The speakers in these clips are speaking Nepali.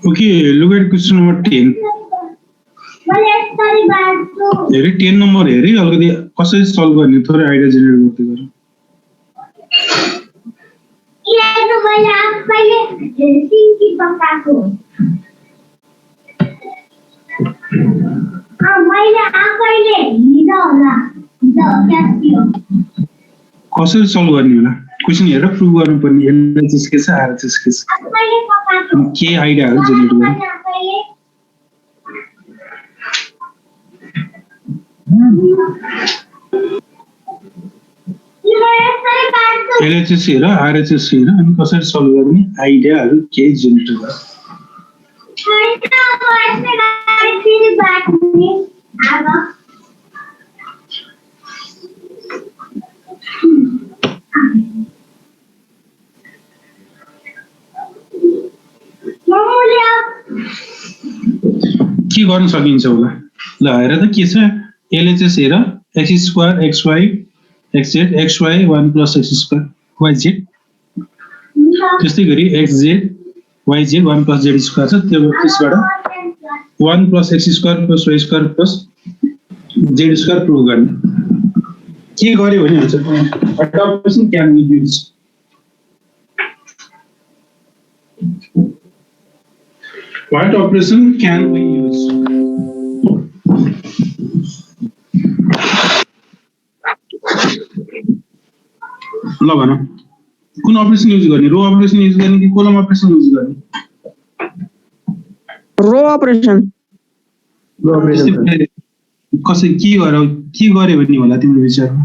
Okay, look at question number 10. हेरे 10 नम्बर हेरे अलिकति कसरी सल्भ गर्ने थोरै आइडिया जेनेरेट गर्दै गरौँ। कसरी सल्भ गर्ने होला क्वेशन हेरेर प्रुभ गर्नुपर्ने एलएचएस के छ आरएचएस के छ के आइडियाहरु जेनेरेट गर्ने। एलएचएस हेर आरएचएस हेर अनि कसरी सल्भ गर्ने आइडियाहरु के जेनेरेट गर्ने। के गर्न सकिन्छ होला ल हेर त के छ एलएचएस हेर x square xy xz xy 1 plus x square yz त्यस्तै गरी xz yz 1 plus z square छ त्यसबाट 1 plus x square plus y square plus z square prove गर्ने के गर्यो भने हुन्छ what operation can we use what operation can we use ल भन कुन अपरेसन युज गर्ने रो अपरेसन युज गर्ने कि कोलम अपरेसन युज गर्ने रो अपरेसन कसै के गर्यो भन्ने होला तिम्रो विचारमा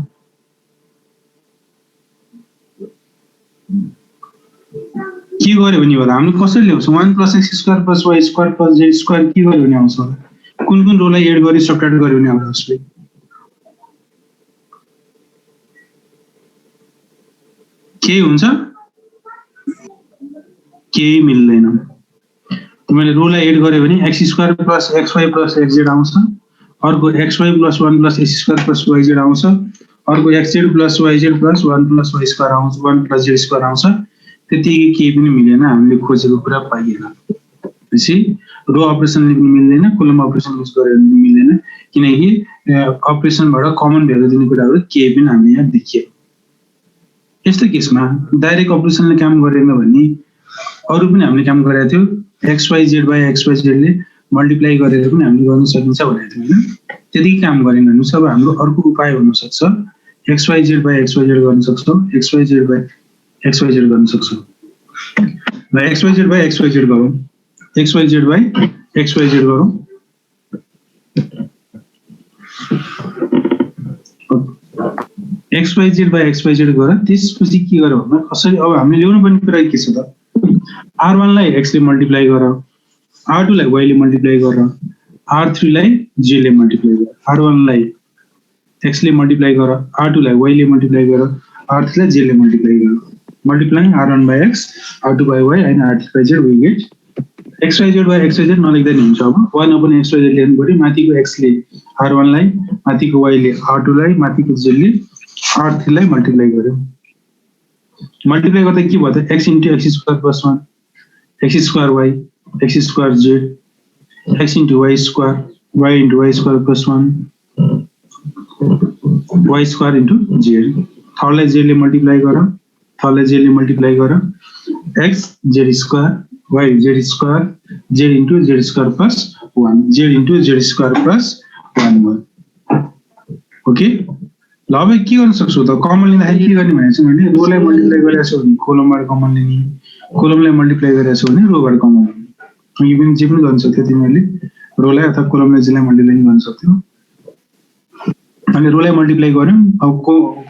के गर्यो भन्ने होला हामीले कसरी ल्याउँछौँ 1 plus x square plus y square plus z square के गर्यो भने आउँछ होला कुन कुन रोलाई एड गरी सबट्र्याक्ट गर्यो भने आउँछ उसले के हुन्छ केही मिल्दैन तिमीले रोलाई एड गर्यो भने x square plus xy plus xz आउँछ अर्को xy plus 1 plus x square plus yz आउँछ अर्को xz plus yz plus 1 plus y square आउँछ 1 plus z स्क्वायर आउँछ त्यतिकै केही पनि मिलेन हामीले खोजेको कुरा पाइएन त्यसै रो अपरेसनले पनि मिल्दैन कोलम अपरेसन युज गरेर पनि मिल्दैन किनकि अपरेसनबाट कमन भ्यालु दिने कुराहरु केही पनि हामीले यहाँ देखिएन यस्तो केसमा डाइरेक्ट अपरेसनले काम गरेन भने अरु पनि हामीले काम गरेका थियौ xyz by xyz ले मल्टिप्लाई गरेर पनि हामीले गर्न सकिन्छ भनेको थियौ हैन त्यतिकै काम गरेन भने सब हाम्रो अर्को उपाय हुन सक्छ xyz by xyz गर्न सक्छौ xyz by xyz गर्न सक्छौ ल xyz by xyz गरौँ xyz by xyz गरौँ xyz by xyz गर त्यसपछि के गर्यो भन्दा कसरी अब हामीले ल्याउनु पर्ने कुरा के छ त r1 लाई x ले मल्टिप्लाई गर r2 लाई y ले मल्टिप्लाई गर r3 लाई j ले मल्टिप्लाई गर r1 लाई x ले मल्टिप्लाई गर r2 लाई y ले मल्टिप्लाई गर r3 लाई j ले मल्टिप्लाई गर multiplying r1 by x r2 by y and r3 by z we get xyz by xyz नलेख्दा नि हुन्छ अब 1 upon xyz लेख्नु पर्यो माथिको x ले r1 लाई माथिको y ले r2 लाई माथिको z ले r3 लाई मल्टिप्लाई गर्यो मल्टिप्लाई गर्दा के भयो त x into x square plus 1 x square y x square z x into y square y into y square plus 1 y square into z third लाई z ले मल्टिप्लाई गर थर्ड लाई z ले मल्टिप्लाई गर x z square y z square z into z square plus 1 z into z square plus 1 okay ल अब के गर्न सक्छौ त कमन लिँदाखेरि के गर्ने भने चाहिँ मैले रोलाई मल्टिप्लाई गरेको छु भने कोलमबाट कमन लिने कोलमलाई मल्टिप्लाई गरेको छु भने रोबाट कमन लिने यो पनि जे पनि गर्न सक्थ्यौ तिमीले रोलाई अथवा कोलमलाई जसलाई मल्टिप्लाई गर्न सक्थ्यौ अनि रोलाई मल्टिप्लाई गर्यौ अब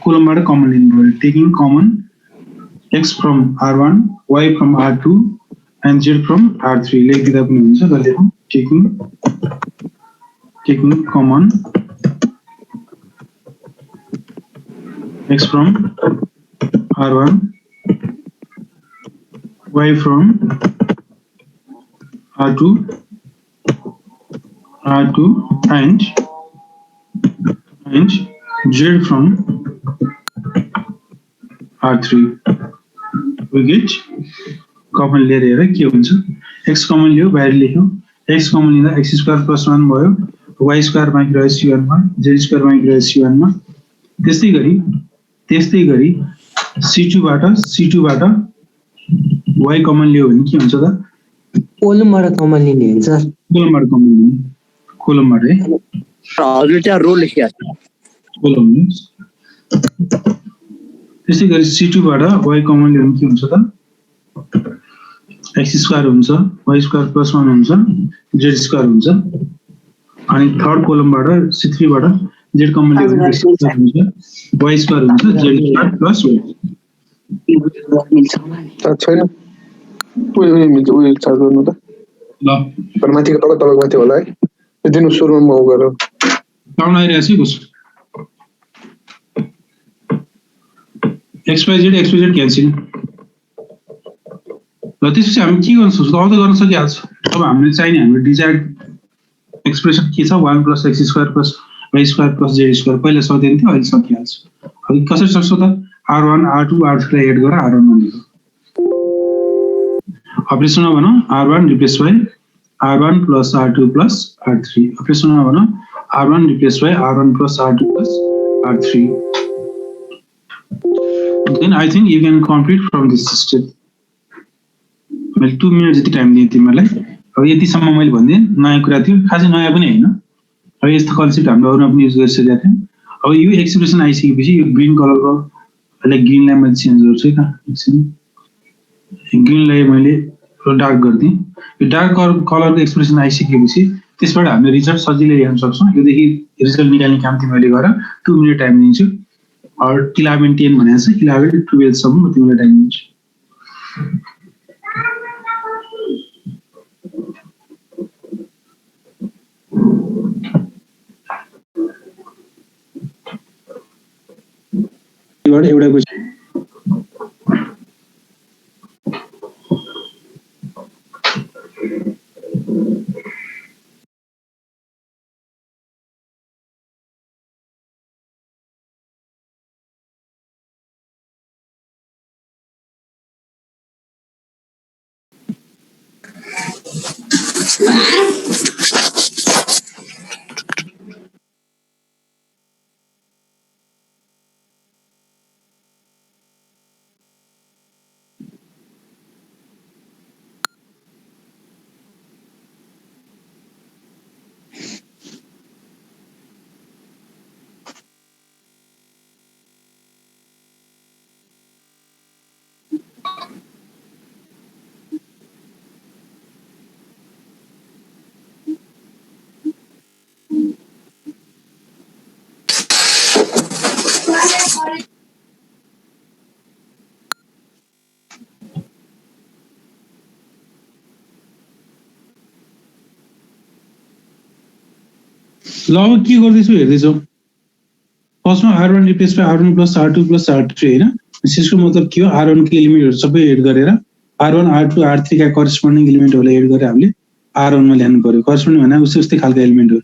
कोलमबाट कमन लिनु पर्यो taking common x from r1 y from r2 and z from r3 लेखिदिँदा पनि हुन्छ त लेखौं taking common x from r1 y from r2 and z from r3 we get common लिएर हेर के हुन्छ x कमन लियो बाहिर लेख्यो x कमन लिँदा x स्क्वायर प्लस 1 भयो y स्क्वायर बाँकी रह्यो c1 मा z स्क्वायर बाँकी रह्यो c1 मा त्यस्तै गरी c2 बाट y कमन लियो भने के हुन्छ त कोलमबाट कमन लिने हुन्छ कोलमबाट कमन लिने कोलमबाट है हजुर त्यहाँ रो लेखिया छ कोलम त्यस्तै गरी c2 बाट y कमन लियो भने के हुन्छ त x स्क्वायर हुन्छ y स्क्वायर प्लस 1 हुन्छ z स्क्वायर हुन्छ अनि थर्ड कोलमबाट c3 बाट z कमन लियो भने x स्क्वायर हुन्छ y स्क्वायर हुन्छ z स्क्वायर प्लस 1 छैन उयो मिल्छ उयो चार्ज गर्नु त ल पर माथिको तल माथि होला है दिनु सुरुमा म गरेर साउन्ड आइरहेछ है कस xyz क्यान्सल र त्यसपछि हामी के गर्न सक्छौँ अब त गर्न सकिहाल्छ अब हामीले चाहिने हाम्रो डिजायर्ड एक्सप्रेसन के छ 1 + x square + y square + z square पहिला सक्दैन थियो अहिले सकिहाल्छ अब कसरी सक्छौ त r1 r2 r3 लाई एड गरेर r1 मा लेख्नु अपरेसनमा भनौँ r1 replace by r1 + r2 + r3 अपरेसनमा भनौँ r1 replace by r1 + r2 + r3 then I think you can complete from this step मैले 2 मिनेट जति टाइम दिएँ तिमीलाई अब यतिसम्म मैले भन्दिएँ नयाँ कुरा थियो खासै नयाँ पनि होइन अब यस्तो कन्सेप्ट हाम्रो अरूमा पनि युज गरिसकेका थियौँ अब यो एक्सप्रेसन आइसकेपछि यो ग्रिन कलरको ग्रिनलाई मैले चेन्ज गर्छु है त एकछिन ग्रिनलाई मैले डार्क गरिदिएँ यो डार्क कलरको एक्सप्रेसन आइसकेपछि त्यसबाट हामीले रिजल्ट सजिलै लेख्न सक्छौँ योदेखि रिजल्ट निकाल्ने काम तिमीले गर 2 मिनेट टाइम दिन्छु 11 10 भनेको छ 11 12 सम्म म तिमीलाई टाइम दिन्छु एउटा क्वेशन ल अब के गर्दैछु हेर्दैछौ फर्स्टमा r1 replace by r1 + r2 + r3 हैन त्यसको मतलब के हो r1 को एलिमेन्टहरु सबै एड गरेर r1 r2 r3 का करेस्पोन्डिङ एलिमेन्टहरुलाई एड गरेर हामीले r1 मा ल्याउनु पर्यो करेस्पोन्डिङ भने उस्तै खालको एलिमेन्टहरु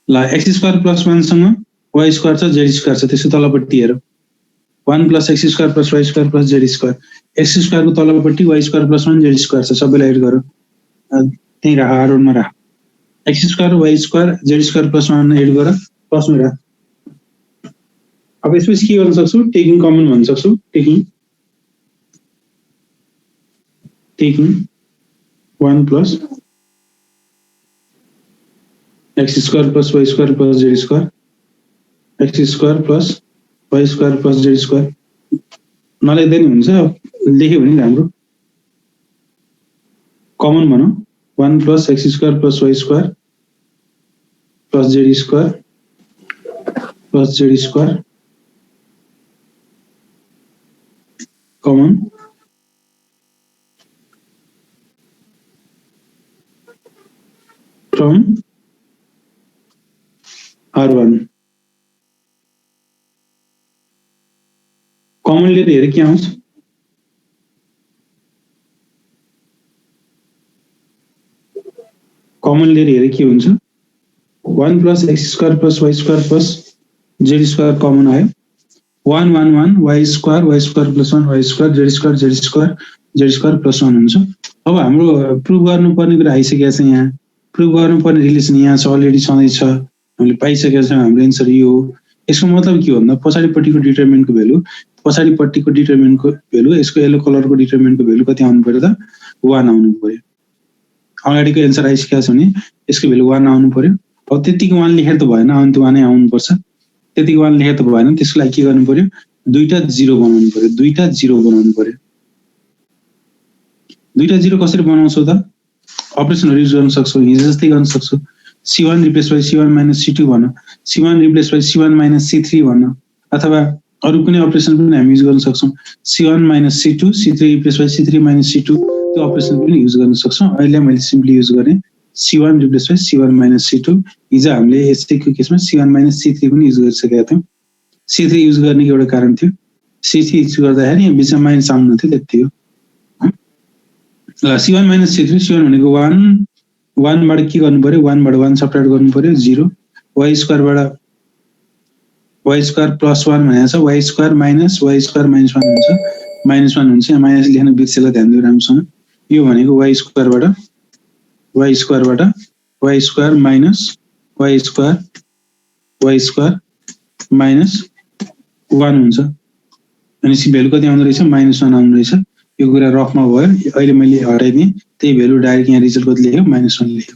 ल x² + 1 सँग y² छ z² छ त्यसको तलपट्टि हेरौ 1 + x² + y² + z², x² को तलपट्टि y² + 1 z² छ सबैलाई एड गरौ त्यही राख r1 मा राख x² y² z² + 1 एड गर प्लस मा राख अब यसपछि के गर्न सक्छौ टेकिङ कमन भन्न सक्छौ taking 1 + x² + y² + z² x² + y² + z² नलेख्दै नि हुन्छ लेख्यो भने राम्रो कमन भनौं 1 + x² + y² + z² + z² common from R1 common लिएर हेर के आउँछ कमन लिएर हेर के हुन्छ 1 + x² + y² + z² कमन आयो 1 1 1 y² + 1 y² z² z² Z square plus 1 हुन्छ। अब हाम्रो प्रुभ गर्नुपर्ने कुरा आइसकेको छ। यहाँ प्रुभ गर्नुपर्ने रिलेसन यहाँ छ, अलरेडी छँदैछ, हामीले पाइसकेका छौँ। हाम्रो एन्सर यो हो। यसको मतलब के हो भन्दा पछाडिपट्टिको डिटरमिनेन्टको भेल्यु, पछाडिपट्टिको डिटरमिनेन्टको भेल्यु, यसको येलो कलरको डिटरमिनेन्टको भेल्यु कति आउनु पर्यो त? 1 आउनु पर्यो। अगाडिको एन्सर आइसकेको छ भने यसको भेल्यु 1 आउनु पर्यो। अब त्यतिको 1 लेखेर त भएन, अन्त 1 नै आउनुपर्छ। त्यतिको 1 लेखेर त भएन, त्यसको लागि के गर्नु पर्यो? दुईटा 0 बनाउनु पर्यो। दुईटा 0 बनाउनु पर्यो। दुईटा 0 कसरी बनाउँछौ त? अपरेसनहरु युज गर्न सक्छौ, हिजो जस्तै गर्न सक्छौ। C1 replace by C1 minus C2 भन्न, C1 replace by C1 minus C3 भन्न, अथवा अरु कुनै अपरेसन पनि हामी युज गर्न सक्छौं। C1 minus C2, C3 replace by C3 minus C2, त्यो अपरेसन पनि युज गर्न सक्छौं। अहिले मैले सिम्पली युज गरेँ C1 replace by C1 minus C2। हिजो हामीले यसैको केसमा C1 माइनस C3 पनि युज गरिसकेका थियौं। C3 युज गर्ने एउटा कारण थियो, C3 युज गर्दाखेरि यहाँ बिचमा माइनस आउनु थियो, त्यति हो। ल C1 माइनस C3, C1 भनेको 1 बाट के गर्नु पर्यो? 1 बाट 1 सबट्र्याक्ट गर्नु पर्यो, 0। y स्क्वायर बाट y स्क्वायर प्लस 1 भनेको छ, y square minus y square minus 1 हुन्छ, माइनस 1 हुन्छ। यहाँ माइनस लेख्न बिर्सेला, ध्यान दिनु राम्रोसँग। यो भनेको y square y square minus y square minus 1 हुन्छ। अनि सी भेल्यु कति आउँदो रहेछ? माइनस 1 आउँदो रहेछ। यो कुरा रफमा भयो, अहिले मैले हटाइदिएँ। त्यही भेल्यु डाइरेक्ट यहाँ रिजल्ट कति लेख्यो? माइनस 1 लेख्यो।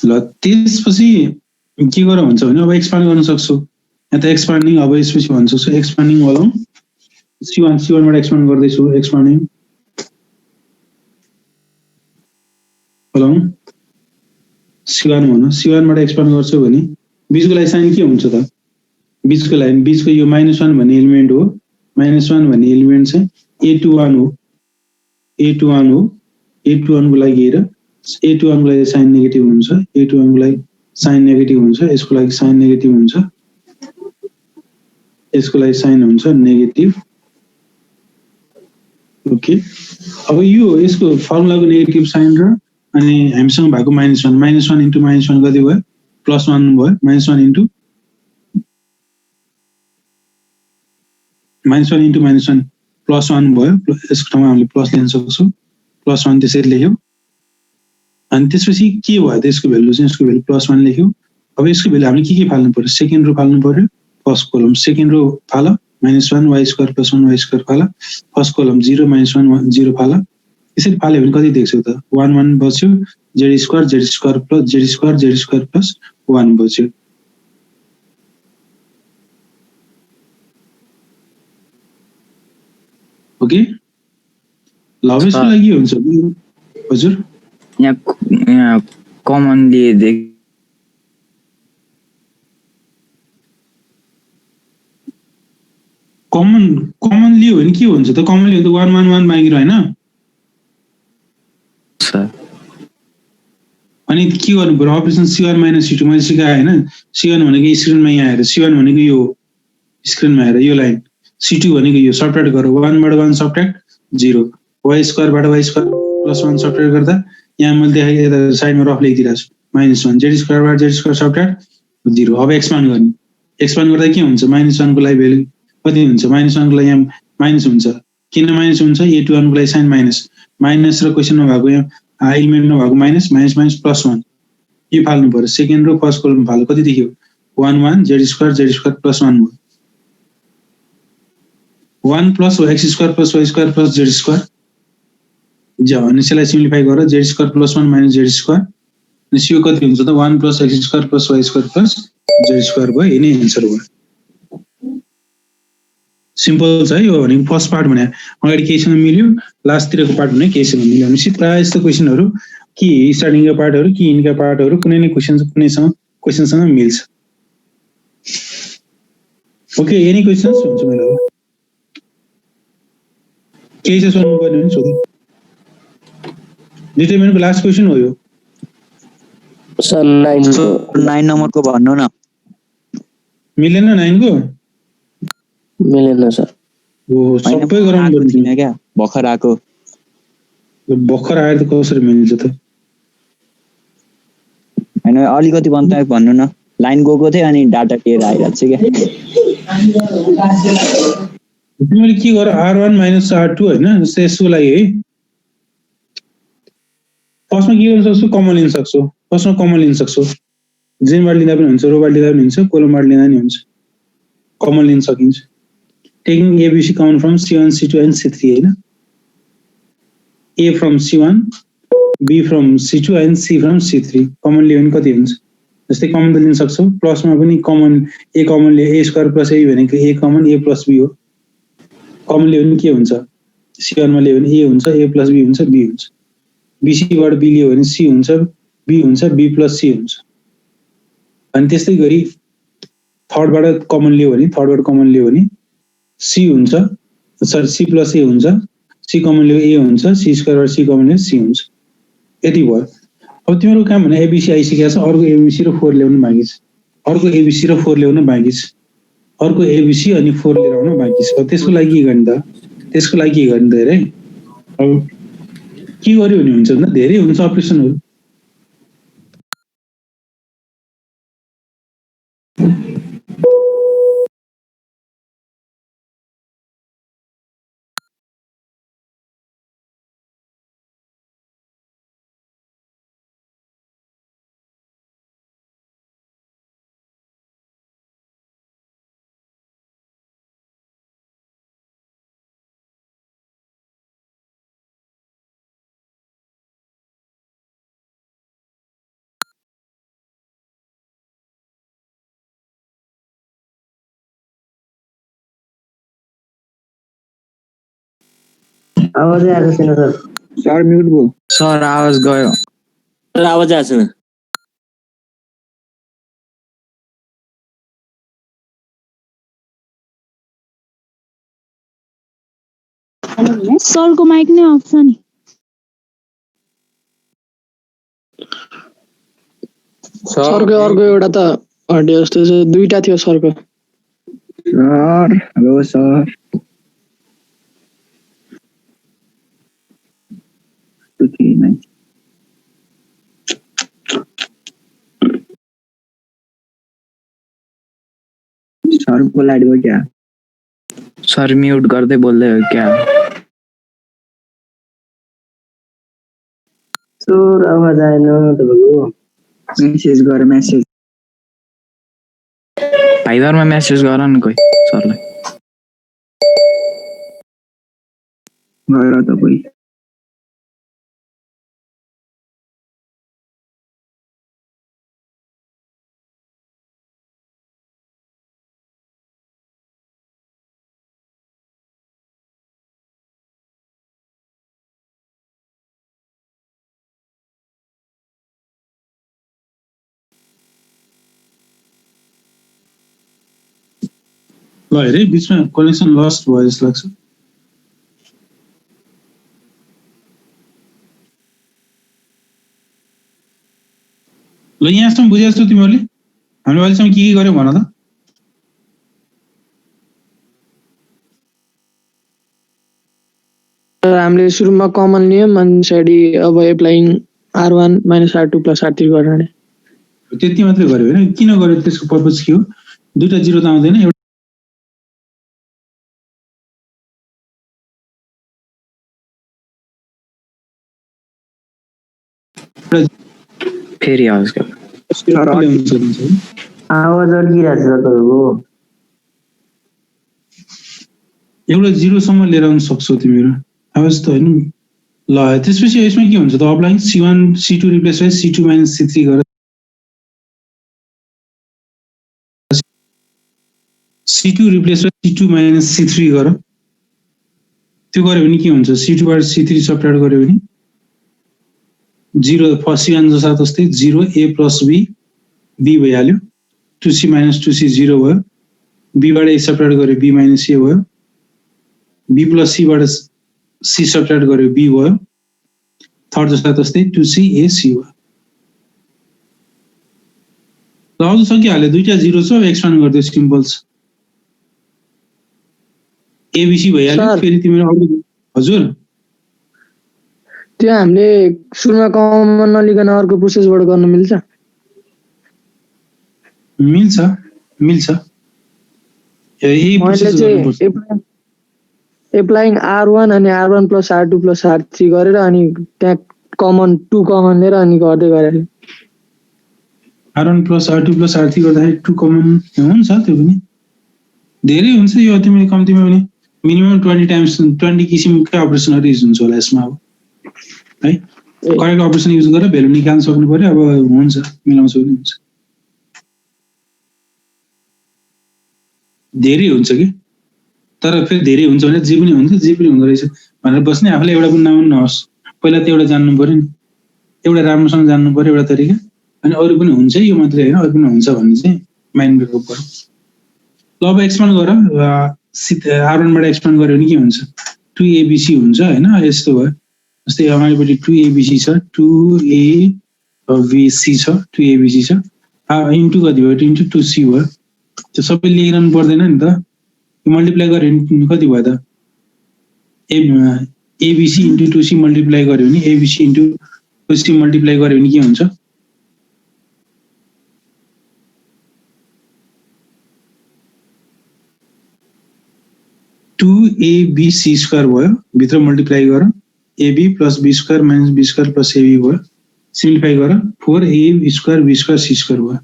ल त्यसपछि के गरेर हुन्छ भने अब एक्सपान्ड गर्न सक्छु। यहाँ त एक्सपान्डिङ, अब यसपछि भन्न सक्छु एक्सपान्डिङ अलोङ C1 बाट एक्सपान्ड गर्दैछु, एक्सपान्डिङ अलोङ C1 भन्न, C1 बाट एक्सपान्ड गर्छु भने बीचको लागि साइन के हुन्छ त? बीचको लागि, बीचको यो -1 भन्ने एलिमेन्ट हो, -1 भन्ने एलिमेन्ट चाहिँ A21 हो, A21 को लागि हेर, A21 को लागि साइन नेगेटिभ हुन्छ, A21 को लागि साइन नेगेटिभ हुन्छ, यसको लागि साइन नेगेटिभ हुन्छ, यसको लागि साइन हुन्छ नेगेटिभ। ओके, अब यो यसको फर्मुलाको नेगेटिभ साइन र अनि हामीसँग भएको -1 इन्टु -1 कति भयो? +1 भयो। -1 इन्टु -1 +1 भयो। यसको ठाउँमा हामीले प्लस लेख्न सक्छौँ, +1 त्यसरी लेख्यौँ। अनि त्यसपछि के भयो त? यसको भेल्यु चाहिँ, यसको भेल्यु +1 लेख्यौँ। अब यसको भेल्यु हामीले के फाल्नु पर्यो? सेकेन्ड रो फाल्नु पर्यो, फर्स्ट कोलम। सेकेन्ड रो फाल, -1 y स्क्वायर + 1 y स्क्वायर फाल, फर्स्ट कोलम 0 -1 0 फाल। यसरी फाल्यो भने कति देख्छौ त? 1 1 बच्यो, z स्क्वायर प्लस 1 बच्यो। ओके, ल अब यसको लागि के हुन्छ हजुर? यहाँ कमन लिए देख, कमन लियो भने के हुन्छ त? कमन लियो भने त 1 1 1 मागिरो हैन? अनि के गर्नु पर्यो? अपरेसन C1 माइनस C2 मैले सिकाएँ हैन? C1 भनेको स्क्रिनमा यहाँ हेर, C1 भनेको यो स्क्रिनमा हेर, यो लाइन, C2 भनेको यो सबट्र्याक्ट गर, 1 बाट 1 सबट्र्याक्ट 0, y स्क्वायर बाट y स्क्वायर + 1 सबट्र्याक्ट गर्दा यहाँ मैले देखाएँ, यता साइडमा रफ लेखिदिरहेको छु, -1, z स्क्वायर बाट z स्क्वायर सबट्र्याक्ट 0। अब एक्सपान्ड गर्ने, एक्सपान्ड गर्दा के हुन्छ? -1 को लागि भेल्यु कति हुन्छ? -1 को लागि यहाँ माइनस हुन्छ। किन माइनस हुन्छ? A21 को लागि साइन माइनस र क्वेसनमा भएको यहाँ एलिमेन्टमा भएको माइनस +1, यो फाल्नु पर्यो। सेकेन्ड रो फर्स्ट कोलम फाल्नु, कति देखियो? 1 1 z स्क्वायर + 1 भयो, 1 + x square + y square + z square. अनि यसलाई सिम्प्लिफाई गर, z स्क्वायर + 1 - z स्क्वायर, अनि यो कति हुन्छ त? 1 + x square + y square + z square भयो। यही नै एन्सर भयो। सिम्पल छ है यो भनेको। फर्स्ट पार्ट भने अगाडि केहीसँग मिल्यो, लास्टतिरको पार्ट भने केहीसँग मिल्यो। भनेपछि प्रायः यस्तो क्वेसनहरू कि स्टार्टिङका पार्टहरू कि इनका पार्टहरू कुनै न क्वेसनसँग मिल्छ। ओके, एनी क्वेसन्स हुन्छ मेरो? केही चाहिँ सोध्नु पर्ने भने सोध्नु। डिटरमिनेन्टको लास्ट क्वेसन हो यो। सर 9 नम्बरको भन्नु न। मिलेन 9 को? मिलेन सर। ओ सबै गराउनु पर्छ क्या? भर्खर आएको। भर्खर आएर त कसरी मिल्छ त? हैन, अलिकति भन्नु न। लाइन गएको थियो अनि डाटा क्लियर आइरहेको छ क्या। तिमीले के गर R1 - R2 हैन जस्तै यसको लागि है फर्स्टमा के गर्न सक्छौ कमन लिन सक्छौ फर्स्टमा कमन लिन सक्छौ जेबाट लिँदा पनि हुन्छ रोबाट लिँदा पनि हुन्छ कोलमबाट लिँदा पनि हुन्छ कमन लिन सकिन्छ taking ABC common from C1 C2 and C3 हैन A from C1 B from C2 and C from C3 common लियो भने कति हुन्छ जस्तै कमन त लिन सक्छौ प्लसमा पनि कमन A कमन लियो A स्क्वायर प्लस A भनेको A कमन A प्लस B हो कमन लियो भने के हुन्छ C1 मा लियो भने A हुन्छ A प्लस B हुन्छ B हुन्छ BC बाट B लियो भने C हुन्छ B हुन्छ B प्लस C हुन्छ अनि त्यस्तै गरी थर्डबाट कमन लियो भने C हुन्छ सरी C प्लस A हुन्छ C कमन लियो A हुन्छ C स्क्वायरबाट C कमन लियो C हुन्छ यति भयो अब तिम्रो काम भने ABC आइसकेको छ अर्को ABC र 4 ल्याउन बाँकी छ अर्को ABC र 4 ल्याउन बाँकी छ अर्को ABC अनि 4 लिएर आउन बाँकी छ त्यसको लागि के गर्ने त हेरे अब के गर्यो भने हुन्छ भन्दा धेरै हुन्छ अपरेसनहरु आवाजै आएको छैन सर सर म्युट भयो सर आवाज गयो सर आवाज आएको छैन सरको माइक नै अफ छ नि सरको अर्को एउटा त हड्यो जस्तो छ दुईटा थियो सरको सर हेलो सर सरको लाइट गयो क्या सर म्युट गर्दै बोल्दै हो क्या सर आवाज आएन तपाईको मेसेज गर मेसेज भाइबरमा मेसेज गर न कोही सरलाई गर त कोही ल हेरे बीचमा कनेक्सन लस्ट भयो जस्तो लाग्छ ल यहाँसम्म बुझेको छौ तिमीहरूले हामीले अहिलेसम्म के गर्यौ भन त हामीले सुरुमा कमन लियौँ अनि पछाडि अब एप्लाइङ R1 - R2 + R3 गर्ने त्यति मात्रै गर्यो हैन किन गर्यो त्यसको पर्पस के हो दुईटा जिरो त आउँदैन फेरि आवाज गयो आवाज अड्किरहेको छ तपाईको एउटा जिरोसम्म लिएर आउन सक्छौ तिमीहरू आवाज त हैन ल त्यसपछि यसमा के हुन्छ त applying C1 C2 replace by C2 - C3 गरेर C2 replace by C2 - C3 गर त्यो गर्यो भने के हुन्छ C2 बाट C3 सब्ट्र्याक्ट गर्यो भने 0 फर्स्ट C1 जसा जस्तै 0 A + B B भइहाल्यो 2C - 2C 0 भयो B बाट A सब्ट्र्याक्ट गर्यो B - A भयो B + C बाट C सब्ट्र्याक्ट गर्यो B भयो थर्ड जसा जस्तै 2C A C भयो ल अझ सकिहाल्यो दुईटा जिरो छ एक्सपान्ड गर्दियो सिम्पल छ ABC भइहाल्यो फेरि तिमीले अरु हजुर त्यो हामीले सुरुमा कमन नलिकन अर्को प्रोसेसबाट गर्न मिल्छ मिल्छ यही प्रोसेस गर्नुपर्छ एप्लाइङ R1 अनि R1 plus R2 plus R3 गरेर अनि त्यहाँ कमन 2 कमन लिएर अनि गर्दै गरे R1 plus R2 plus R3 गर्दाखेरि 2 कमन हुन्छ त्यो पनि धेरै हुन्छ यो तिमीले कम्तीमा पनि मिनिमम 20 टाइम्स 20 किसिमका अपरेसनहरू युज हुन्छ होला यसमा अब है करेक्ट अपरेसन युज गरेर भ्यालु निकाल्न सक्नु पर्यो अब हुन्छ मिलाउँछ पनि हुन्छ धेरै हुन्छ कि तर फेरि धेरै हुन्छ भने जे पनि हुन्छ जे पनि हुँदो रहेछ भनेर बस्ने आफूले एउटा पनि नाम नहोस् पहिला त्यो एउटा जान्नु पर्यो नि एउटा राम्रोसँग जान्नु पर्यो एउटा तरिका अनि अरू पनि हुन्छ यो मात्रै होइन अरू पनि हुन्छ भन्ने चाहिँ माइन्ड राख्नु पर्यो ल अब एक्सपान्ड गर R1 बाट एक्सपान्ड गर्यो भने के हुन्छ 2ABC हुन्छ हैन यस्तो भयो जस्तै अगाडिपट्टि 2ABC छ 2ABC छ 2ABC छ इन्टु कति भयो इन्टु 2C भयो त्यो सबै लेखिरहनु पर्दैन नि त मल्टिप्लाई गर्यो भने कति भयो त ABC इन्टु 2C मल्टिप्लाई गर्यो भने ABC इन्टु 2C मल्टिप्लाई गर्यो भने के हुन्छ टू ABC स्क्वायर भयो भित्र मल्टिप्लाई गर AB plus B square minus B square plus AB भयो सिम्प्लिफाई गर 4A square B square C square भयो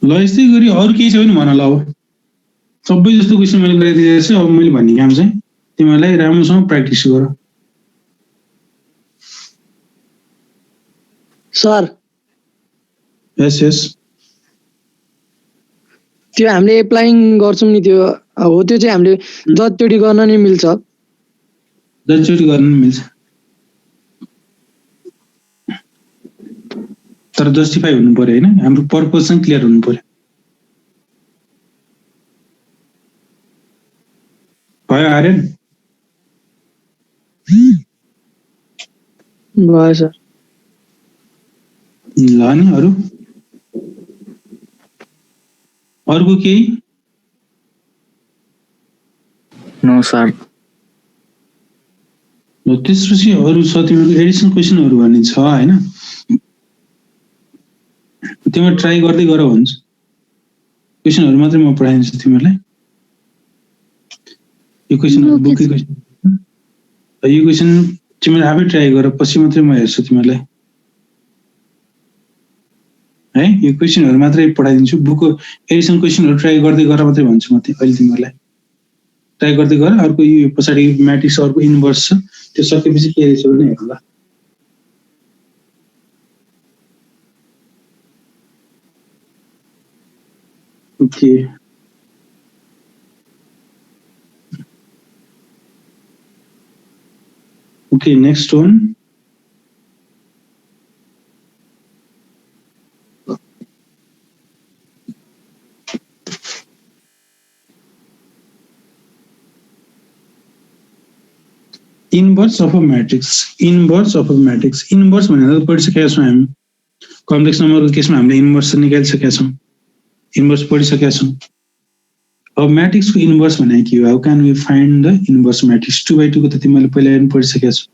ल यस्तै गरी अरू केही छ भने भन ल अब सबै जस्तो क्वेसन मैले गराइदिएको छु अब मैले भन्ने काम चाहिँ तिमीहरूलाई राम्रोसँग प्र्याक्टिस गर सर यस यस त्यो हामीले एप्लाइङ गर्छौँ नि त्यो हो त्यो चाहिँ हामीले जतिचोटि गर्न नि मिल्छ जतिचोटि गर्न नि मिल्छ तर जस्टिफाई हुनु पर्यो हैन हाम्रो पर्पस चाहिँ क्लियर हुनु पर्यो भयो आर्यन भयो सर ल नि अरूको केही नो सर ल त्यसपछि अरू छ तिमीहरूको एडिसनल क्वेसनहरू भन्ने छ हैन तिमीहरू ट्राई गर्दै गर भन्छ क्वेसनहरू मात्रै म पढाइदिन्छु तिमीहरूलाई यो क्वेसनहरू बुकै क्वेसन यो क्वेसन तिमीहरू आफै ट्राई गर पछि मात्रै म हेर्छु तिमीहरूलाई है यो क्वेसनहरू मात्रै पढाइदिन्छु बुकको एडिसनल क्वेसनहरू ट्राई गर्दै गर मात्रै भन्छु म अहिले तिमीहरूलाई ट्राई गर्दै गर अर्को यो पछाडि म्याट्रिक्स अर्को इन्भर्स छ त्यो सकेपछि के रहेछ भने हेर्नु ल Okay. Okay, next one. Inverse of a matrix. Inverse of a matrix. Inverse भनेर पढिसकेका छौँ हामी कम्प्लेक्स नम्बरको केसमा हामीले इन्भर्स निकालिसकेका छौँ इन्भर्स पढिसकेका छौँ अब म्याट्रिक्सको इन्भर्स भने के हो how can we find the inverse matrix 2/2 को त तिमीले पहिला पनि पढिसकेका छौ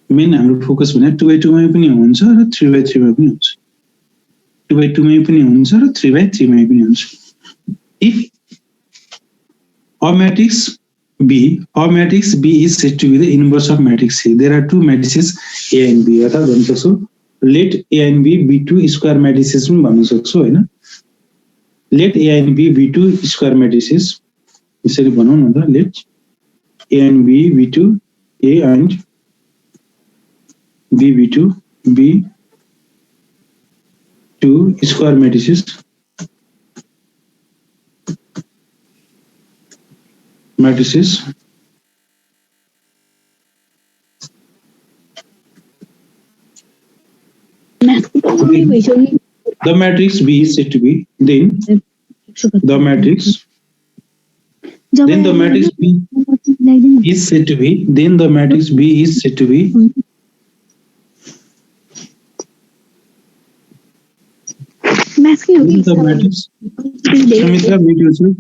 मेन हाम्रो फोकस भने 2/2 मै पनि हुन्छ र 3/3 मै पनि हुन्छ 2/2 मै पनि हुन्छ र 3/3 मै पनि हुन्छ if a matrix B is said to be the inverse of matrix A. There are two matrices A and B. अर्थात् भन्न सक्छौ let A and B be two square matrices पनि भन्न सक्छौ हैन let A and B be two square matrices यसरी भनौँ न त let A and B be two A and B be two square matrices the matrix B is said to be then the matrix B is said to be then the matrix B is said to be म्याट्रिक्सकै हो Then the matrix Sumitra meet you, sir.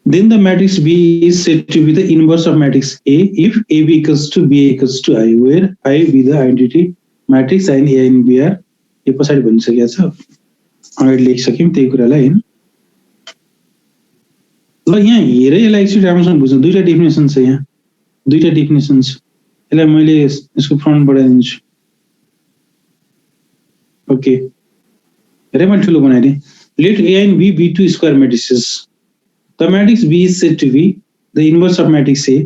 Then the matrix B is said to be the inverse of matrix A if AB equals to B equals to I, where I be the identity matrix and A and B are यो पछाडि भनिसकेको छ अगाडि लेखिसक्यौँ त्यही कुरालाई हैन ल यहाँ हेरे यसलाई एकचोटि राम्रोसँग बुझ्नु दुईटा डेफिनेसन छ यहाँ दुईटा डेफिनेसन छ यसलाई मैले यसको फ्रन्ट बढाइदिन्छु ओके हेरे मैले ठुलो बनाइदिएँ late A and B be two square matrices. The matrix B is said to be the inverse of matrix A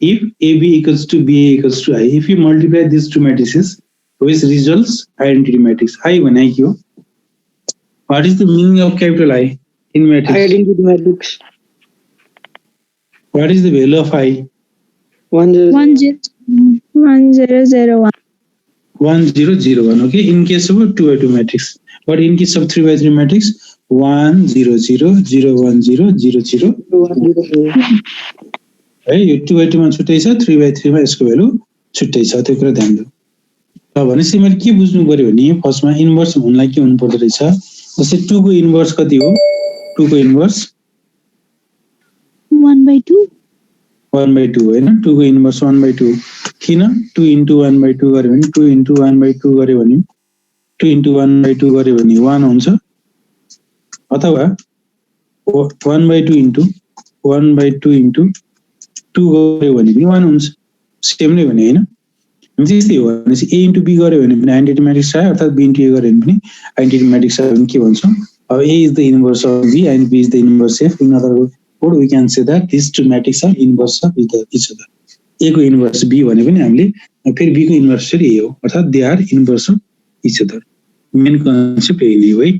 if AB equals to BA equals to I. If you multiply these two matrices, which results identity matrix. I when I Q. What is the meaning of capital I in matrix? Identity matrix. What is the value of I? 1001. 1001. Okay. In case of a 2 by 2 matrix, but in case of 3 by 3 matrix, 1 0 0 0 1 0 0 0. है यो 2 by 2 मा छुट्टै छ 3 by 3 मा यसको भ्यालु छुट्टै छ त्यो कुरा ध्यान दिनु र भनेपछि मैले के बुझ्नु पर्यो भने फर्स्टमा इन्भर्स हुनलाई के हुनु पर्दो रहेछ जस्तै 2 को इन्भर्स कति हो 2 को इन्भर्स 1/2 1/2 हैन 2 को इन्भर्स 1/2 किन 2 into 1/2 गर्यो भने 2 into 1/2 गर्यो भने 2 into 1/2 गर्यो भने 1 हुन्छ अथवा 1/2 into 1/2 into 2 गर्यो भने पनि 1 हुन्छ सेम नै भने हैन त्यस्तै हो भनेपछि A into B गर्यो भने पनि आइडेन्टिटी म्याट्रिक्स आयो अर्थात B into A गर्यो भने पनि आइडेन्टिटी म्याट्रिक्स आयो भने के भन्छौँ अब A is the inverse of B and B is the inverse of in other words we can say that these two matrices are inverse of each other A को इन्भर्स B भने पनि हामीले फेरि B को इन्भर्स फेरि A हो अर्थात they are inverse of each other main concept यही नै हो है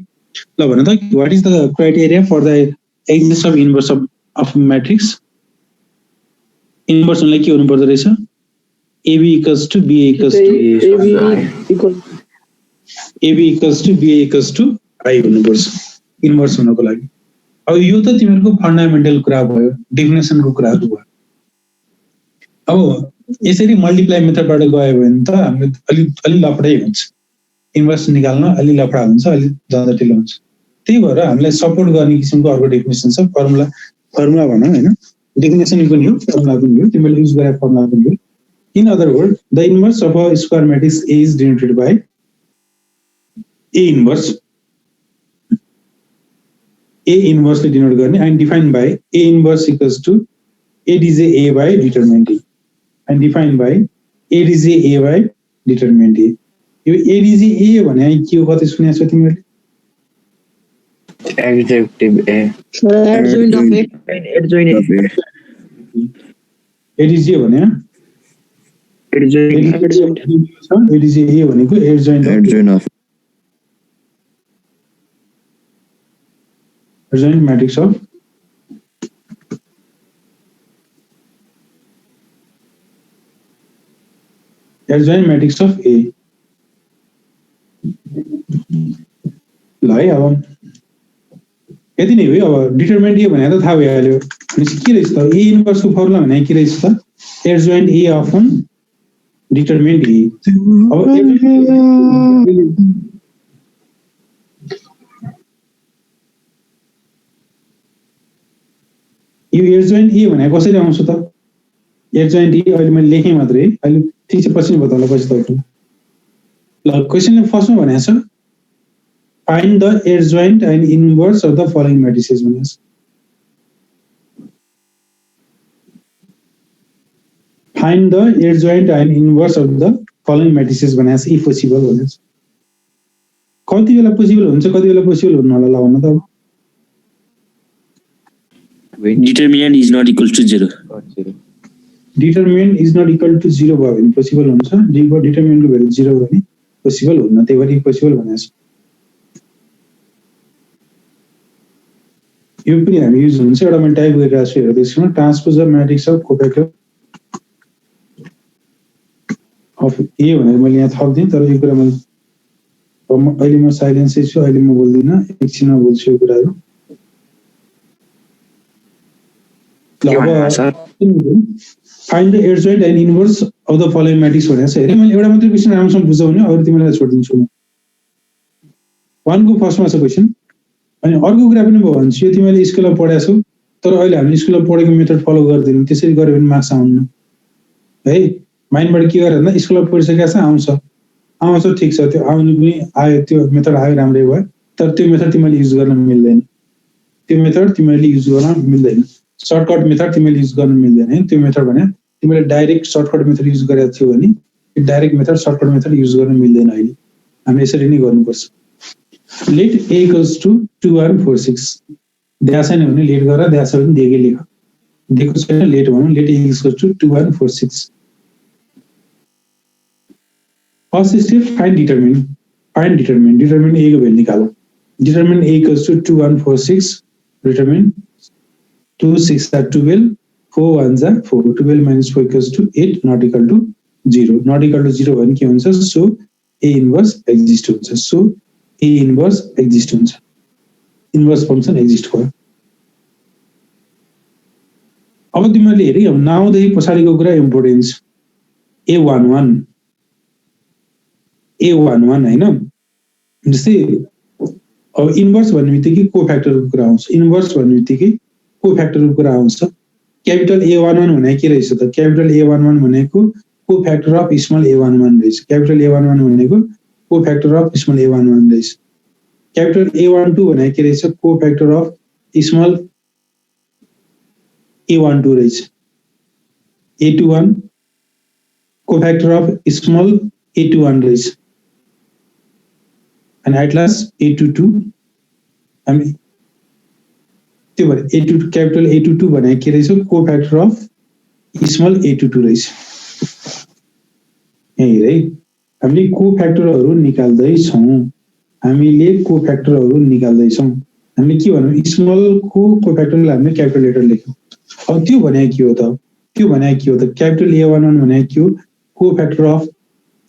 ल भन त what is the criteria for the existence of inverse of matrix inverse हुनलाई के हुनु पर्दो रहेछ AB equals to BA equals to AB equals to BA equals to I हुनुपर्छ इन्भर्स हुनको लागि अब यो त तिमीहरुको फन्डामेन्टल कुरा भयो डेफिनेसनको कुराहरु भयो अब यसरी मल्टिप्लाई मेथडबाट गयो भने त हामीले अलि लफडै हुन्छ इन्भर्स निकाल्न अलि लफडा हुन्छ अलि झन्झटिलो हुन्छ त्यही भएर हामीलाई सपोर्ट गर्ने किसिमको अर्को डेफिनेसन छ फर्मुला भनौं हैन डेफिनेसन पनि हो फर्मुला पनि हो तिमीले युज गरे फर्मुला पनि हो In other words, the inverse of a square matrix A is denoted by A inverse. A inversely denoted गर्ने and defined by A inverse equals to A dj A by determinant A and defined by A dj A by determinant A. यो A dj A भने के हो कतै सुनेछ तिमीले? Adjective A. Adjoint of A. Adjoint of A. A dj भने Adjoint. A dj A भनेको adjoint of adjoint matrix of adjoint matrix of A. ल है अब यति नै हो अब डिटरमिनेन्ट ए भने त थाहा भइहाल्यो भनेपछि के रहेछ त A इन्भर्सको फर्मुला भने के रहेछ त adjoint A upon determinant A. अब यो adjoint A भने कसरी आउँछ त adjoint A अहिले मैले लेखेँ मात्रै अहिले ठीक छ पछि बताउला पछि तपाईहरु ल क्वेशनले फर्स्टमा भनेको छ find the adjoint and inverse of the following matrices भनेको छ find the adjoint and inverse of the following matrices भनेको छ if possible भनेको छ कति बेला पोसिबल हुन्छ कति बेला पोसिबल हुन्न होला ल भन्न त Determinant is not equal to 0. Determinant is not equal to 0 भयो भने पोसिबल हुन्छ डिटरमिनेन्टको भ्यालु 0 भयो भने पोसिबल हुन्न त्यही भएर पोसिबल भनेको छ यो पनि हामी युज हुन्छ एउटा मैले टाइप गरिरहेको छु हेर्दैछु न transpose of matrix of cofactor of A भनेर मैले यहाँ थप्दिएँ तर यो कुरा मैले अहिले म साइलेन्सै छु अहिले म बोल्दिनँ एकछिनमा बोल्छु यो कुराहरू find the adjoint and inverse of the following matrix भनेको छ हेरे मैले एउटा मात्रै क्वेसन राम्रोसँग बुझ्छौ भने अरू तिमीलाई छोडिदिन्छु म 1 को फर्स्टमा छ क्वेसन अनि अर्को कुरा पनि भयो भने यो तिमीले स्कुलमा पढाएको छौ तर अहिले हामीले स्कुलमा पढेको मेथड फलो गर्दैनौँ त्यसरी गर्यो भने मार्क्स आउन्न है माइन्डबाट के गरेर भन्दा स्कुलमा पढिसकेको छ आउँछ ठिक छ त्यो आउनु पनि आयो त्यो मेथड आयो राम्रै भयो तर त्यो मेथड तिमीले युज गर्न मिल्दैन सर्टकट मेथड तिमीले युज गर्न मिल्दैन त्यो मेथड भने तिमीले डाइरेक्ट सर्टकट मेथड युज गरेको थियौ भने direct method shortcut method use गर्न मिल्दैन अहिले हामी यसरी नै गर्नुपर्छ लेट a इक्वल्स टु 2 1 4 6 दिएको छैन भने लेट गर दिएको छ भने दिएकै लेख दिएको छैन लेट भनौँ let a equals to 2 1 4 6 first step find determinant a को भ्यालु निकालौँ determinant a equals to 2 1 4 6 determinant 2 6 are 12 4 1s are 4 12 minus 4 equals to 8 not equal to 0 not equal to 0 भने के हुन्छ सो a इन्भर्स एक्जिस्ट हुन्छ सो a इन्भर्स एक्जिस्ट हुन्छ इन्भर्स फंक्सन एक्जिस्ट भयो अब तिमीले हेरि नआउँदै पछाडीको कुरा इम्पोर्टेन्स a11 हैन जस्तै अब इन्भर्स भन्ने बित्तिकै कोफ्याक्टरको कुरा आउँछ इन्भर्स भन्ने बित्तिकै कोफ्याक्टरको कुरा आउँछ क्यापिटल A11 भनेको के रहेछ त क्यापिटल A11 भनेको कोफ्याक्टर अफ स्मल a11 रहेछ क्यापिटल A11 भनेको कोफ्याक्टर अफ स्मल a11 रहेछ क्यापिटल A12 भनेको के रहेछ कोफ्याक्टर अफ स्मल a12 रहेछ A21 कोफ्याक्टर अफ स्मल a21 रहेछ and at last A22 हामी त्यो भने A22 क्यापिटल A22 भनेको के रहेछ कोफ्याक्टर अफ स्मल a22 रहेछ यही है हामीले कोफ्याक्टरहरू निकाल्दै छौं हामीले के भन्नु स्मल को कोफ्याक्टरलाई हामीले क्यापिटल लेटर लेख्यौं अब त्यो भनेको के हो त क्यापिटल A11 भनेको के हो कोफ्याक्टर अफ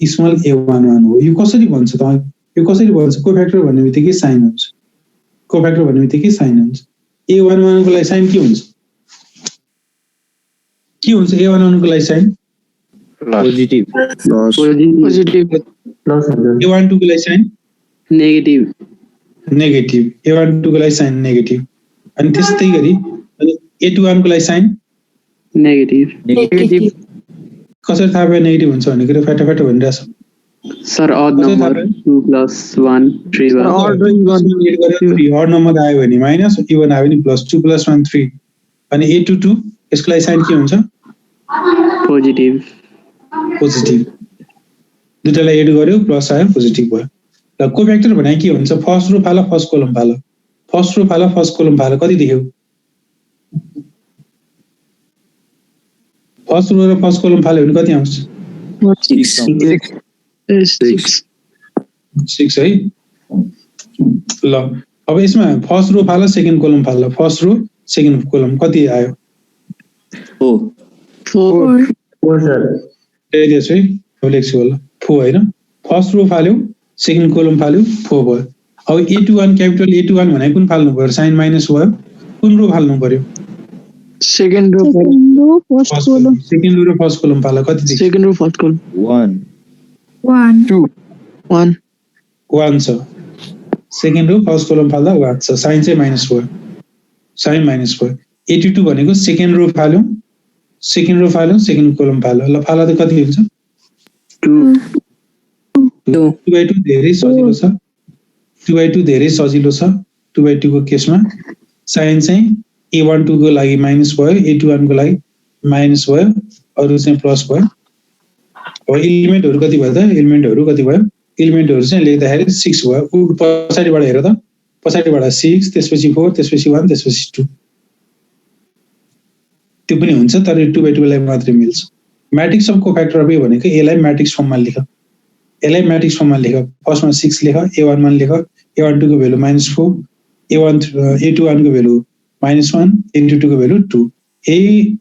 स्मल a11 हो यो कसरी भन्छ त कोफ्याक्टर भन्ने बित्तिकै साइन हुन्छ a11 को लागि साइन के हुन्छ a11 को लागि साइन पोजिटिभ a12 को लागि साइन नेगेटिभ a12 को लागि साइन नेगेटिभ अनि त्यस्तै गरी a21 को लागि साइन नेगेटिभ कसरी थाहा भयो नेगेटिभ हुन्छ भन्ने कुरा फटाफट भनिरहेछ sir odd number 2 + 1 3 odd number आयो भने माइनस इभन आयो भने प्लस 2 + 1 3 अनि a22 यसको लागि साइन के हुन्छ पोजिटिभ दुईटालाई एड गर्यो प्लस आयो पोजिटिभ भयो ल कोफ्याक्टर भने के हुन्छ फर्स्ट रो फाला फर्स्ट कोलम फाला कति देख्यौ फर्स्ट रो र फर्स्ट कोलम फाल्यो भने कति आउँछ 6 है ल अब यसमा फर्स्ट रो फाला सेकेन्ड कोलम फाला फर्स्ट रो सेकेन्ड कोलम कति आयो 4 सर है अब लेख्छु होला 4 हैन फर्स्ट रो फाल्यो सेकेन्ड कोलम फाल्यो 4 भयो अब A21 क्यापिटल A21 भने कुन फाल्नु पर्यो साइन माइनस भयो कुन रो फाल्नु पर्यो सेकेन्ड रो फर्स्ट कोलम फाला कति देख्छ सेकेन्ड रो फर्स्ट कोलम 1 छ सेकेन्ड रो फर्स्ट कोलम फाल्दा 1 छ साइन चाहिँ माइनस भयो A22 भनेको सेकेन्ड रो फाल्यो सेकेन्ड कोलम फाल्यो ल फाला त कति हुन्छ 2/2 धेरै सजिलो छ 2/2 को केसमा साइन चाहिँ A12 को लागि माइनस भयो A21 को लागि माइनस भयो अरु चाहिँ प्लस भयो अब एलिमेन्टहरु कति भयो एलिमेन्टहरु चाहिँ लेख्दाखेरि 6 भयो पछाडीबाट हेर त पछाडीबाट 6 त्यसपछि 4 त्यसपछि 1 त्यसपछि 2 त्यो पनि हुन्छ तर 2/2 लाई मात्रै मिल्छ म्याट्रिक्स अफ कोफ्याक्टर अफ ए भनेको ए लाई म्याट्रिक्स फर्ममा लेख फर्स्टमा 6 लेख A11 लेख A12 को भ्यालु -4 A21 को भ्यालु -1 A22 को भ्यालु 2 यही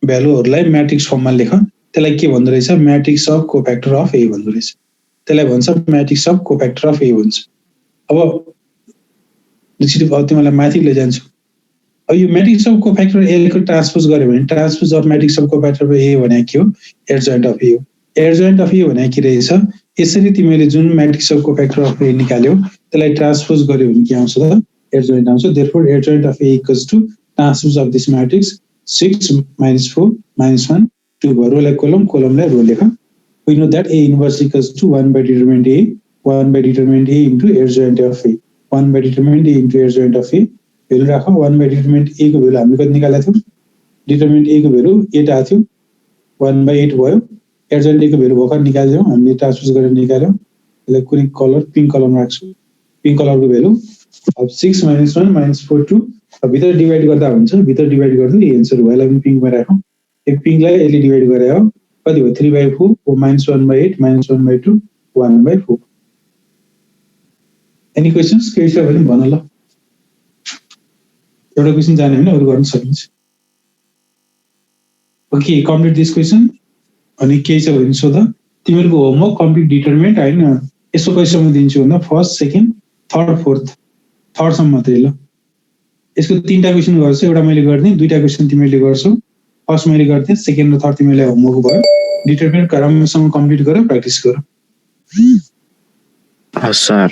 भ्यालुहरुलाई म्याट्रिक्स फर्ममा लेख त्यसलाई के भन्दो रहेछ म्याट्रिक्स अफ कोफ्याक्टर अफ ए भन्दो रहेछ त्यसलाई भन्छ म्याट्रिक्स अफ कोफ्याक्टर अफ ए भन्छ अब निश्चित तिमीलाई माथि ले जान्छु अब यो म्याट्रिक्स अफ कोफ्याक्टर ए को ट्रान्सपोज गर्यो भने ट्रान्सपोज अफ म्याट्रिक्स अफ कोफ्याक्टर ए भने के हो एडजोइन्ट अफ ए हो एडजोइन्ट अफ ए भने के रहेछ यसरी तिमीले जुन matrix of cofactor of A निकाल्यौ त्यसलाई ट्रान्सपोज गर्यो भने के आउँछ त एडजोइन्ट आउँछ therefore adjoint of A equals to transpose of this matrix 6 - 4 - 1 2 भयो रोलाई कोलमलाई रो लेख we know that A inverse equals to 1 by determinant A 1 by determinant A into adjoint of A 1 by determinant A into adjoint of A value राख 1 by determinant A को भेल्यु हामीले कति निकालेको थियौ determinant A को भेल्यु 8 आएको थियो 1 by 8 भयो adjoint A को भेल्यु भर्खर निकाल्यौ हामीले ट्रान्सपोज गरेर निकाल्यौ यसलाई कुनै कलर पिंक कलरमा राख्छु पिंक कलरको भेल्यु अब 6 - 1 - 4 2 भित्र डिवाइड गर्दा हुन्छ भित्र डिवाइड गर्दा यो आन्सर भयो यसलाई पनि पिंकमा राखौं यो पिंकलाई यसले डिवाइड गरे हो कति भयो 3/4 -1/8 -1/2 1/4 एनी क्वेशन्स केही छ भने भन ल एउटा क्वेशन जाने हैन अरु गर्न सकिन्छ ओके कम्प्लिट दिस क्वेशन अनि केही छ भने सोध तिमीहरुको होमवर्क कम्प्लिट डिटरमिनेन्ट हैन यसो क्वेशन म दिन्छु भन्दा first second third fourth third सम्म मात्रै ल यसको तीनटा क्वेशन गर्छु एउटा मैले गर्दिन दुईटा क्वेशन तिमीले गर्छौ फर्स्ट मैले गर्थे सेकेन्ड र थर्ड तिमीले होमवर्क भयो डिटरमिनेन्ट क्रमसँग कम्प्लिट गर प्र्याक्टिस गर हस् सर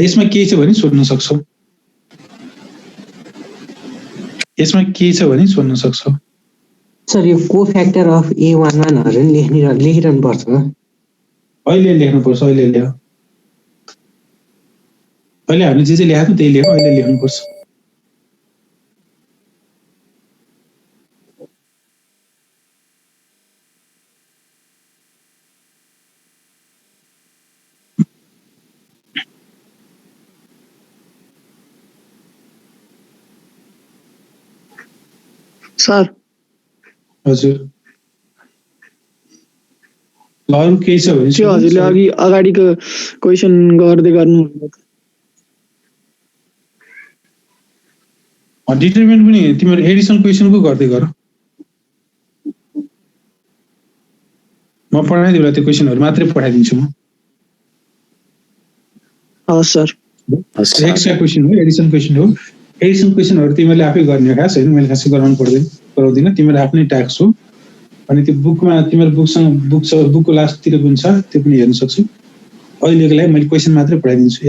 यसमा के छ भने सोध्न सक्छौ यसमा के छ भने सोध्न सक्छौ सर यो कोफ्याक्टर अफ A11 हरु लेखिरहनु पर्छ अहिले लेख्नु पर्छ अहिले लेख अहिले हामीले जे लेखेको त्यही लेख अहिले लेख्नु पर्छ सर हजुर अरु के छ भने त्यो हजुरले अघि अगाडिको क्वेशन गर्दै गर्नु डिटरमिनेन्ट पनि तिम्रो एडिसन क्वेशनको गर्दै गर म पढाइदिउँला त्यो क्वेशनहरु मात्रै पढाइदिन्छु म हस् सर एक्स्ट्रा क्वेशन हो एडिसन क्वेशन हो एडिसन क्वेशनहरु तिमीले आफै गर्ने खास हैन मैले खासै गराउँदिन तिम्रो आफ्नै टास्क हो अनि त्यो बुकमा तिम्रो बुकको लास्टतिर पनि छ त्यो पनि हेर्न सक्छौ अहिलेको लागि मैले क्वेशन मात्रै पढाइदिन्छु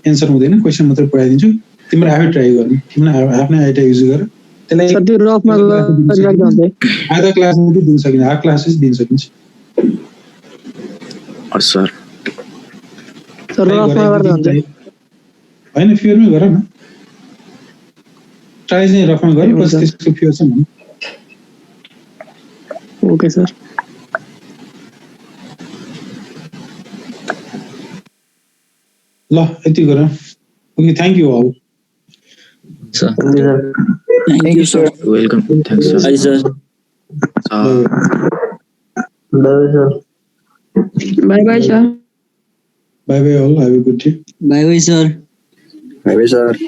एन्सर हुँदैन क्वेशन मात्रै पढाइदिन्छु तिम्रो आफै ट्राई गर्ने तिम्रो आफ्नै आइडिया युज गर त्यसलाई सर त्यो रफमा राख्दा हुन्छ आधा क्लासमा पनि दिन सकिन्छ हाफ क्लासेस दिन सकिन्छ हस् सर सर रफमा गर्दा हुन्छ हैन फ्योरमै गर न ट्राई चाहिँ रफमा गर पछि त्यसको फ्योर छ भने ओके सर ल यति गर okay thank you all sir thank you sir welcome thanks sir hi sir Bye bye, sir. Bye bye all have a good day bye bye sir sir